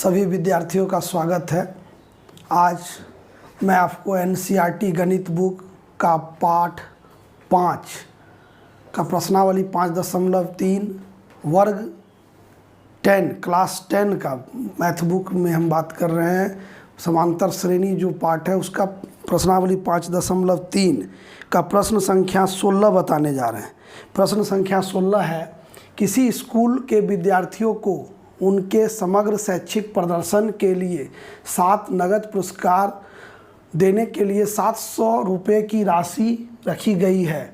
सभी विद्यार्थियों का स्वागत है। आज मैं आपको एनसीईआरटी गणित बुक का पाठ 5 का प्रश्नावली 5.3 वर्ग 10 क्लास 10 का मैथ बुक में हम बात कर रहे हैं। समांतर श्रेणी जो पाठ है उसका प्रश्नावली 5.3 का प्रश्न संख्या 16 बताने जा रहे हैं। प्रश्न संख्या 16 है, किसी स्कूल के विद्यार्थियों को उनके समग्र शैक्षिक प्रदर्शन के लिए 7 नगद पुरस्कार देने के लिए 700 रुपये की राशि रखी गई है।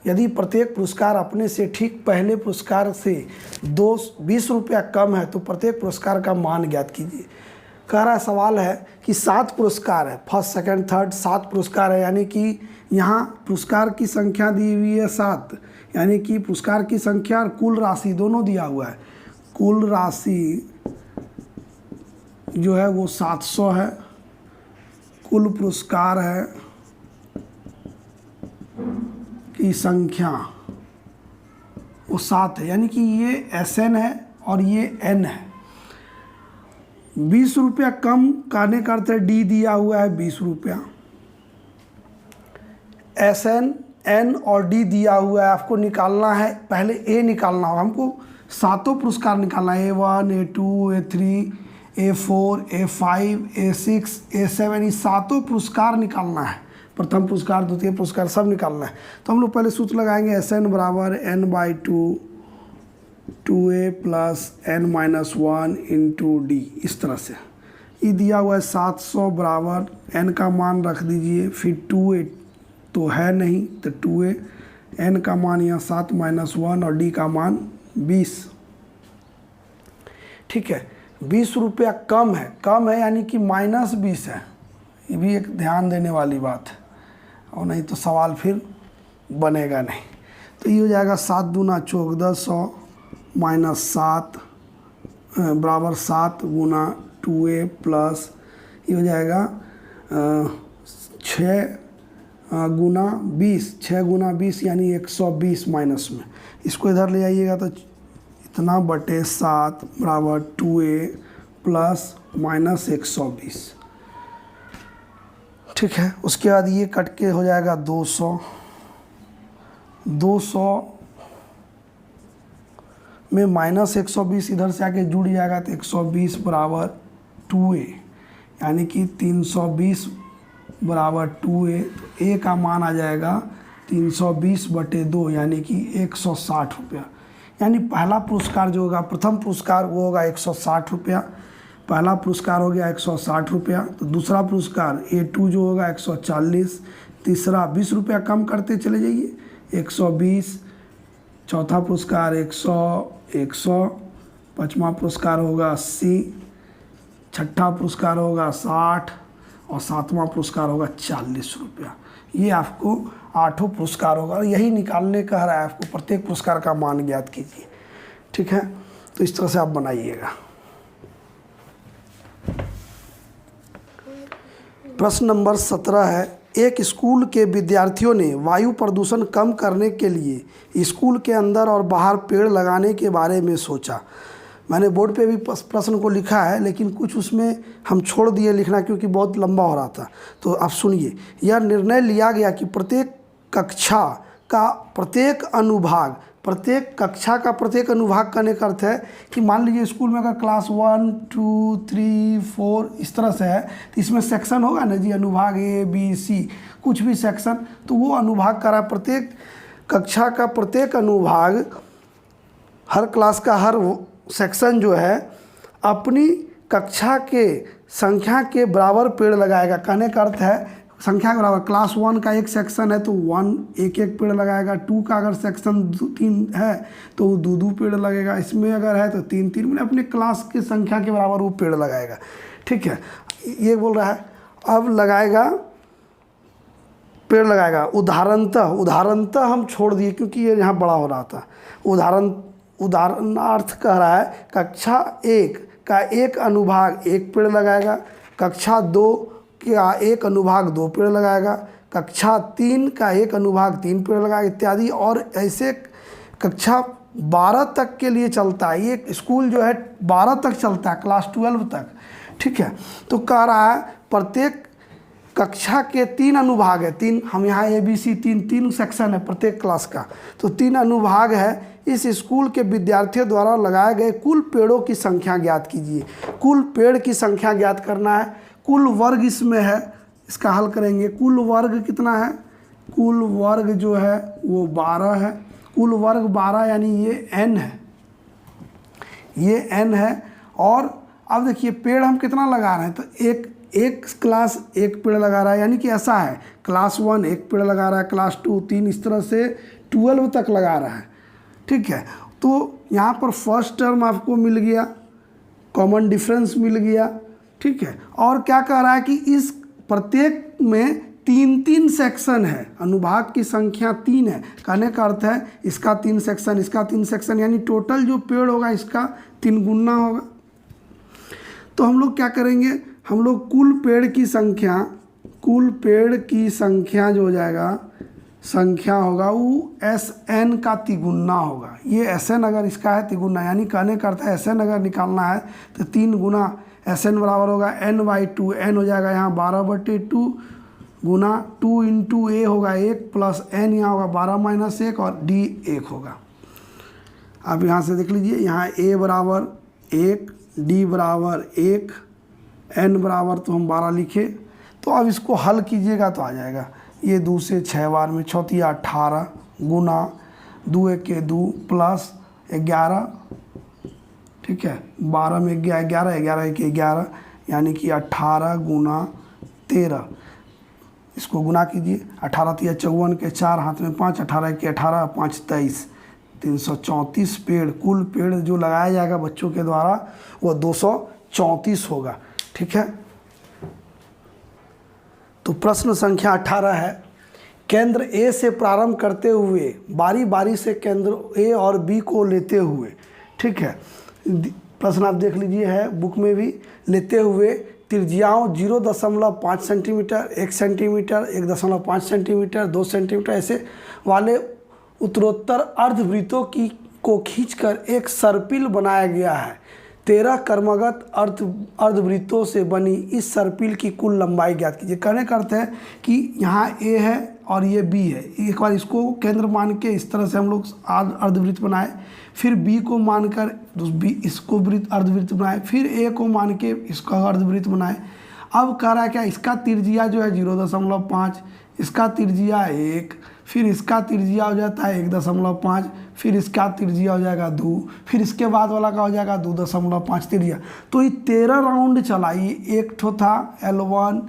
यदि प्रत्येक पुरस्कार अपने से ठीक पहले पुरस्कार से 20 रुपया कम है तो प्रत्येक पुरस्कार का मान ज्ञात कीजिए। कह रहा सवाल है कि 7 पुरस्कार है, फर्स्ट सेकंड थर्ड 7 पुरस्कार है, यानी कि यहाँ पुरस्कार की संख्या दी हुई है 7, यानी कि पुरस्कार की संख्या और कुल राशि दोनों दिया हुआ है। कुल राशि जो है वो 700 है, कुल पुरस्कार है की संख्या वो 7 है, यानी कि ये SN है और ये N है। 20 रुपया कम करने का अर्थ है D दिया हुआ है 20 रुपया, SN N और D दिया हुआ है। आपको निकालना है, पहले A निकालना होगा, हमको 7 पुरस्कार निकालना है, A1 A2 A3 A4 A5 A6 A7, ये 7 पुरस्कार निकालना है। प्रथम पुरस्कार द्वितीय पुरस्कार सब निकालना है। तो हम लोग पहले सूत्र लगाएंगे SN बराबर N/2 2A plus N-1 into D। इस तरह से ये दिया हुआ है 700 बराबर N का मान रख दीजिए, फिर 2A तो है नहीं तो 2A, N का मान यहाँ 7 - 1 और D का मान 20। ठीक है, 20 रुपया कम है यानी कि -20 है। ये भी एक ध्यान देने वाली बात है, और नहीं तो सवाल फिर बनेगा नहीं। तो ये हो जाएगा 7 दूना 1400 -7 बराबर 7 गुना 2A प्लस ये हो जाएगा 6 गुना 20, 6 गुना 20 यानी 120 माइनस में। इसको इधर ले आइएगा तो इतना बटे 7 बराबर 2A प्लस माइनस 120। ठीक है, उसके बाद ये कट के हो जाएगा 200 में माइनस 120 इधर से आके जुड़ जाएगा तो 120 बराबर 2A, यानी कि 320 बराबर 2A। तो A का मान आ जाएगा 320/2 यानी कि 160 रुपया। यानी पहला पुरस्कार जो होगा, प्रथम पुरस्कार वो होगा 160 रुपया। पहला पुरस्कार हो गया 160 रुपया। तो दूसरा पुरस्कार A2 जो होगा 140, तीसरा 20 रुपया कम करते चले जाइए 120, चौथा पुरस्कार 100, पाँचवा पुरस्कार होगा 80, छठा पुरस्कार होगा 60 और 7वां पुरस्कार होगा 40 रुपया। ये आपको 8 पुरस्कार होगा और यही निकालने कह रहा है आपको, प्रत्येक पुरस्कार का मान ज्ञात कीजिए। ठीक है, तो इस तरह से आप बनाइएगा। प्रश्न नंबर 17 है, एक स्कूल के विद्यार्थियों ने वायु प्रदूषण कम करने के लिए स्कूल के अंदर और बाहर पेड़ लगाने के बारे में सोचा। मैंने बोर्ड पे भी प्रश्न को लिखा है, लेकिन कुछ उसमें हम छोड़ दिए लिखना क्योंकि बहुत लंबा हो रहा था। तो आप सुनिए, यह निर्णय लिया गया कि प्रत्येक कक्षा का प्रत्येक अनुभाग, प्रत्येक कक्षा का प्रत्येक अनुभाग करने का अर्थ है कि मान लीजिए स्कूल में अगर क्लास 1 2 3 4 इस तरह से है तो इसमें सेक्शन होगा ना जी, अनुभाग A B C कुछ भी सेक्शन, तो वो अनुभाग करा। प्रत्येक कक्षा का प्रत्येक अनुभाग, हर क्लास का हर सेक्शन जो है अपनी कक्षा के संख्या के बराबर पेड़ लगाएगा। कहने का अर्थ है संख्या के बराबर, क्लास 1 का एक सेक्शन है तो 1 एक पेड़ लगाएगा, 2 का अगर सेक्शन 3 है तो वो 2 पेड़ लगेगा, इसमें अगर है तो 3 मैंने अपने क्लास की संख्या के बराबर वो पेड़ लगाएगा। ठीक है, ये बोल रहा है अब लगाएगा, पेड़ लगाएगा। उदाहरणतः हम छोड़ दिए क्योंकि ये यहाँ बड़ा हो रहा था। उदाहरणार्थ कह रहा है कक्षा 1 का एक अनुभाग 1 पेड़ लगाएगा, कक्षा 2 का एक अनुभाग 2 पेड़ लगाएगा, कक्षा 3 का एक अनुभाग 3 पेड़ लगाएगा इत्यादि। और ऐसे कक्षा 12 तक के लिए चलता है। ये स्कूल जो है 12 तक चलता है, क्लास 12 तक, ठीक है। तो कह रहा है प्रत्येक कक्षा के 3 अनुभाग है, 3, हम यहाँ ABC 3 सेक्शन है प्रत्येक क्लास का, तो 3 अनुभाग है। इस स्कूल के विद्यार्थियों द्वारा लगाए गए कुल पेड़ों की संख्या ज्ञात कीजिए। कुल पेड़ की संख्या ज्ञात करना है। कुल वर्ग इसमें है, इसका हल करेंगे। कुल वर्ग कितना है? कुल वर्ग जो है वो 12 है। कुल वर्ग 12 यानी ये n है, ये n है। और अब देखिए पेड़ हम कितना लगा रहे हैं, तो एक क्लास एक पेड़ लगा रहा है, यानी कि ऐसा है क्लास 1 एक पेड़ लगा रहा है, क्लास 2 3, इस तरह से 12 तक लगा रहा है, ठीक है। तो यहाँ पर फर्स्ट टर्म आपको मिल गया, कॉमन डिफरेंस मिल गया, ठीक है। और क्या कह रहा है कि इस प्रत्येक में 3 सेक्शन है, अनुभाग की संख्या 3 है। कहने का अर्थ है इसका 3 सेक्शन, इसका 3 सेक्शन, यानी टोटल जो पेड़ होगा इसका 3 गुना होगा। तो हम लोग क्या करेंगे, हम लोग कुल पेड़ की संख्या जो हो जाएगा, संख्या होगा वो SN का तिगुना होगा। ये SN अगर इसका है तिगुना, यानी कहने का अर्थ है SN अगर निकालना है तो 3 गुना SN बराबर होगा n/2, n हो जाएगा यहाँ 12/2 गुना 2 × a होगा 1 प्लस n यहाँ होगा 12 - 1 और d 1 होगा। अब यहाँ से देख लीजिए, यहाँ a बराबर 1, d बराबर 1, n बराबर तो हम 12 लिखे। तो अब इसको हल कीजिएगा तो आ जाएगा, ये 2 से 6 बार में 6 × 18 गुना 2 × 1 = 2 प्लस 11, ठीक है। 12 में 11, 11 × 1 = 11, यानी कि 18 गुना 13। इसको गुना कीजिए, 18 × 3 = 54 के 4, हाथ में 5, 18 × 1 = 18, 5 × 23, 334 पेड़। कुल पेड़ जो लगाया जाएगा बच्चों के द्वारा वो 234 होगा, ठीक है। तो प्रश्न संख्या 18 है, केंद्र A से प्रारंभ करते हुए बारी बारी से केंद्र A और B को लेते हुए, ठीक है। प्रश्न आप देख लीजिए है बुक में भी, लेते हुए त्रिज्याओं 0.5 सेंटीमीटर, 1 सेंटीमीटर, 1.5 सेंटीमीटर, 2 सेंटीमीटर ऐसे वाले उत्तरोत्तर अर्धवृत्तों को खींचकर एक सर्पिल बनाया गया है। 13 क्रमगत अर्धवृत्तों से बनी इस सर्पिल की कुल लंबाई ज्ञात कीजिए। कहने का अर्थ है कि यहाँ A है और ये B है। एक बार इसको केंद्र मान के इस तरह से हम लोग अर्धवृत्त बनाए, फिर B को मानकर इसको अर्धवृत्त बनाए, फिर A को मान के इसका अर्धवृत्त बनाए। अब कह रहा है क्या, इसका त्रिज्या जो है 0.5, इसका त्रिज्या 1, फिर इसका त्रिज्या हो जाता है 1.5, फिर इसका त्रिज्या हो जाएगा 2, फिर इसके बाद वाला का हो जाएगा 2.5 त्रिज्या। तो ये 13 राउंड चला। ये एक ठो था L1,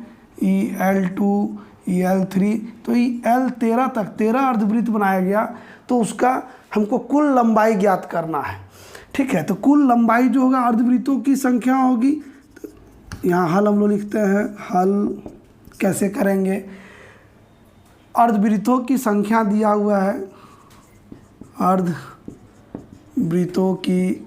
ये L2, ये L3, तो ये L13 तक 13 अर्धवृत्त बनाया गया। तो उसका हमको कुल लंबाई ज्ञात करना है, ठीक है। तो कुल लंबाई जो होगा अर्धवृत्तों की संख्या होगी। तो यहाँ हल हम लोग लिखते हैं, हल कैसे करेंगे, अर्धवृत्तों की संख्या दिया हुआ है, अर्धवृत्तों की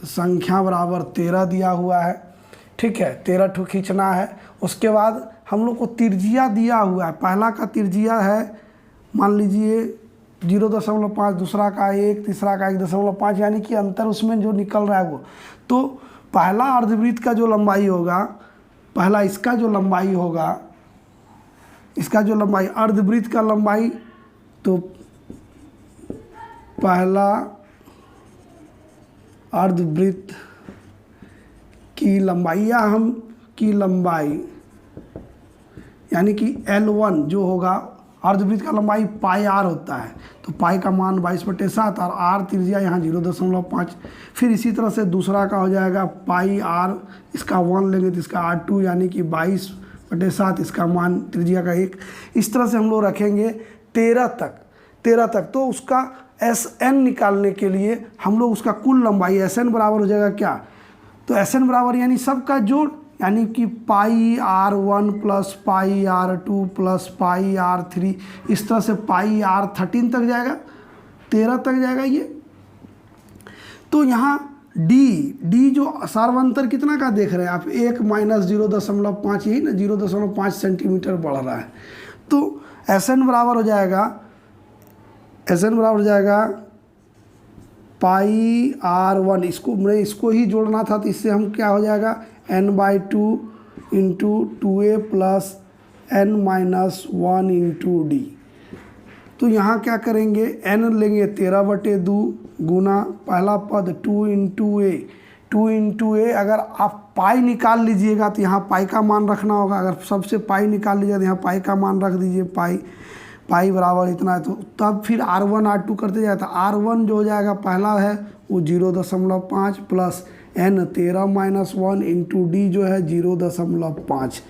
संख्या बराबर 13 दिया हुआ है, ठीक है। 13 ठो खींचना है। उसके बाद हम लोग को त्रिज्या दिया हुआ है, पहला का त्रिज्या है मान लीजिए 0.5, दूसरा का 1, तीसरा का 1.5, यानी कि अंतर उसमें जो निकल रहा है वो। तो पहला अर्धवृत्त का जो लंबाई होगा, पहला इसका जो लंबाई होगा, इसका जो लंबाई अर्धवृत्त का लंबाई, तो पहला अर्धवृत्त की लंबाई या हम की लंबाई यानी कि L1 जो होगा, अर्धवृत्त का लंबाई πr होता है। तो पाई का मान 22/7 और r त्रिज्या यहाँ 0.5। फिर इसी तरह से दूसरा का हो जाएगा πr, इसका 1 लेंगे तो इसका r2 यानी कि 22/7, इसका मान त्रिज्या का 1। इस तरह से हम लोग रखेंगे 13 तक। तो उसका SN निकालने के लिए हम लोग उसका कुल लंबाई SN बराबर हो जाएगा क्या, तो SN बराबर यानी सबका जोड़, यानी कि πr1 + πr2 + πr3, इस तरह से πr13 तक जाएगा, 13 तक जाएगा ये। तो यहाँ D जो सार्वंतर कितना का देख रहे हैं आप, 1 - 0.5, यही ना 0.5 सेंटीमीटर बढ़ रहा है। तो SN बराबर हो जाएगा, SN बराबर हो जाएगा पाई R1, इसको मैंने इसको ही जोड़ना था, तो इससे हम क्या हो जाएगा n/2 into 2a plus n-1 into D. तो यहाँ क्या करेंगे, n लेंगे 13/2 गुना पहला पद 2 इंटू ए। अगर आप पाई निकाल लीजिएगा तो यहाँ पाई का मान रखना होगा। अगर सबसे पाई निकाल लीजिएगा तो यहाँ पाई का मान रख दीजिए, पाई बराबर इतना है। तो तब फिर R1 R2 करते जाए तो R1 जो हो जाएगा पहला है वो 0.5 प्लस n 13-1 इंटू डी जो है 0.5।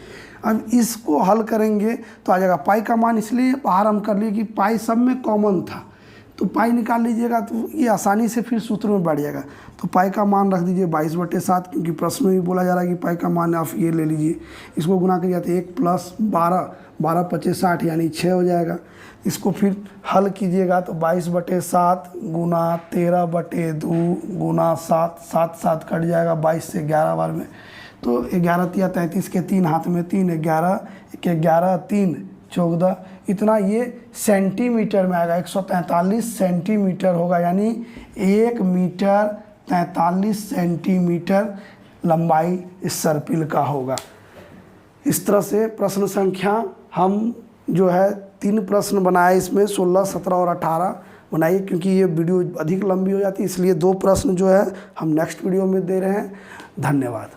अब इसको हल करेंगे तो आ जाएगा पाई का मान, इसलिए बाहर हम कर लिए कि पाई सब में कॉमन था, तो पाई निकाल लीजिएगा तो ये आसानी से फिर सूत्र में बैठ जाएगा। तो पाई का मान रख दीजिए 22/7, क्योंकि प्रश्न में भी बोला जा रहा है कि पाई का मान आप ये ले लीजिए। इसको गुना करिए तो 1 प्लस 12 60 यानी 6 हो जाएगा। इसको फिर हल कीजिएगा तो 22/7 गुना 13/2 गुना 7 कट जाएगा 22 से 11 बार में, तो 11 × 33 के 3 हाथ में 3, 11 के 11 3 14, इतना ये सेंटीमीटर में आएगा। 143 सेंटीमीटर होगा, यानी 1 मीटर 43 सेंटीमीटर लंबाई इस सर्पिल का होगा। इस तरह से प्रश्न संख्या हम जो है 3 प्रश्न बनाए, इसमें 16, 17 और 18 बनाइए, क्योंकि ये वीडियो अधिक लंबी हो जाती है, इसलिए 2 प्रश्न जो है हम नेक्स्ट वीडियो में दे रहे हैं। धन्यवाद।